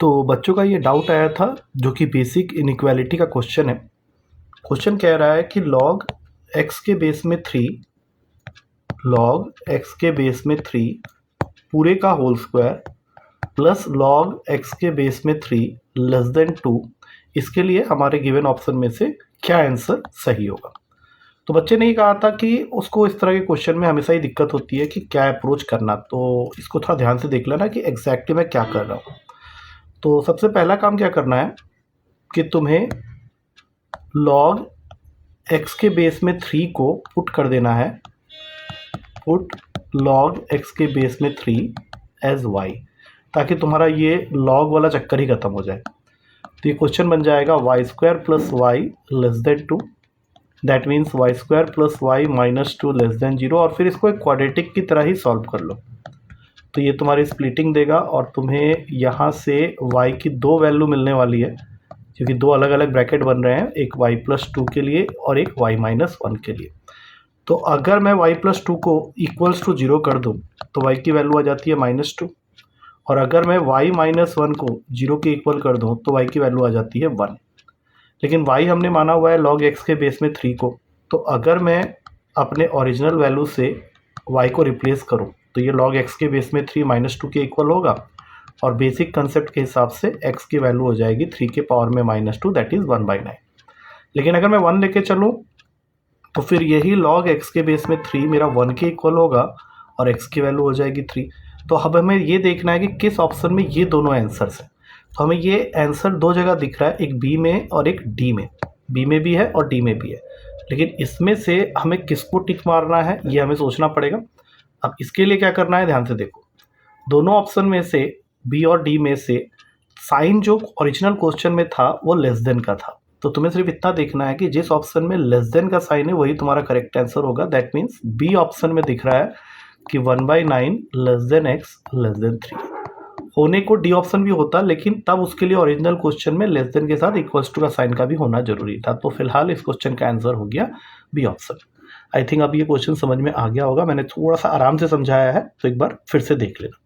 तो बच्चों का ये डाउट आया था जो कि बेसिक इनइक्वालिटी का क्वेश्चन है। क्वेश्चन कह रहा है कि log x के बेस में 3 पूरे का whole square plus log x के बेस में 3 लेस देन 2, इसके लिए हमारे गिवन ऑप्शन में से क्या आंसर सही होगा। तो बच्चे ने ये कहा था कि उसको इस तरह के क्वेश्चन में हमेशा ही दिक्कत होती है कि क्या अप्रोच करना। तो इसको थोड़ा ध्यान से देख लेना कि एग्जैक्टली मैं क्या कर रहा हूँ। तो सबसे पहला काम क्या करना है कि तुम्हें log x के बेस में 3 को पुट कर देना है, पुट log x के बेस में 3 एज y, ताकि तुम्हारा ये log वाला चक्कर ही खत्म हो जाए। तो ये क्वेश्चन बन जाएगा y square plus Y less than 2, that means y square plus Y minus 2 less than 0, और फिर इसको एक क्वाड्रेटिक की तरह ही सॉल्व कर लो। तो ये तुम्हारी स्प्लिटिंग देगा और तुम्हें यहाँ से y की दो वैल्यू मिलने वाली है, क्योंकि दो अलग अलग ब्रैकेट बन रहे हैं, एक y प्लस 2 के लिए और एक y माइनस 1 के लिए। तो अगर मैं y प्लस 2 को इक्वल्स टू 0 कर दूँ तो y की वैल्यू आ जाती है -2, और अगर मैं y माइनस 1 को 0 के इक्वल कर दूँ तो y की वैल्यू आ जाती है 1। लेकिन y हमने माना हुआ है log x के बेस में 3 को, तो अगर मैं अपने ओरिजिनल वैल्यू से y को रिप्लेस करूं तो ये log x के बेस में 3 माइनस 2 के इक्वल होगा, और बेसिक कंसेप्ट के हिसाब से x की वैल्यू हो जाएगी 3 के पावर में -2, दैट इज़ 1/9। लेकिन अगर मैं 1 लेके चलूँ तो फिर यही log x के बेस में 3 मेरा 1 के इक्वल होगा और x की वैल्यू हो जाएगी 3। तो अब हमें ये देखना है कि किस ऑप्शन में ये दोनों आंसर्स हैं। तो हमें ये आंसर दो जगह दिख रहा है, एक बी में और एक डी में। बी में भी है और डी में भी है, लेकिन इसमें से हमें किसको टिक मारना है ये हमें सोचना पड़ेगा। अब इसके लिए क्या करना है, ध्यान से देखो। दोनों ऑप्शन में से बी और डी में से साइन जो ओरिजिनल क्वेश्चन में था वो लेस देन का था, तो तुम्हें सिर्फ इतना देखना है कि जिस ऑप्शन में लेस देन का साइन है वही तुम्हारा करेक्ट आंसर होगा। दैट मीन्स बी ऑप्शन में दिख रहा है कि 1/9 less than x less than 3। होने को डी ऑप्शन भी होता, लेकिन तब उसके लिए ओरिजिनल क्वेश्चन में लेस देन के साथ इक्वल्स टू का साइन का भी होना जरूरी था। तो फिलहाल इस क्वेश्चन का आंसर हो गया बी ऑप्शन। आई थिंक अब ये क्वेश्चन समझ में आ गया होगा। मैंने थोड़ा सा आराम से समझाया है, तो एक बार फिर से देख लेना।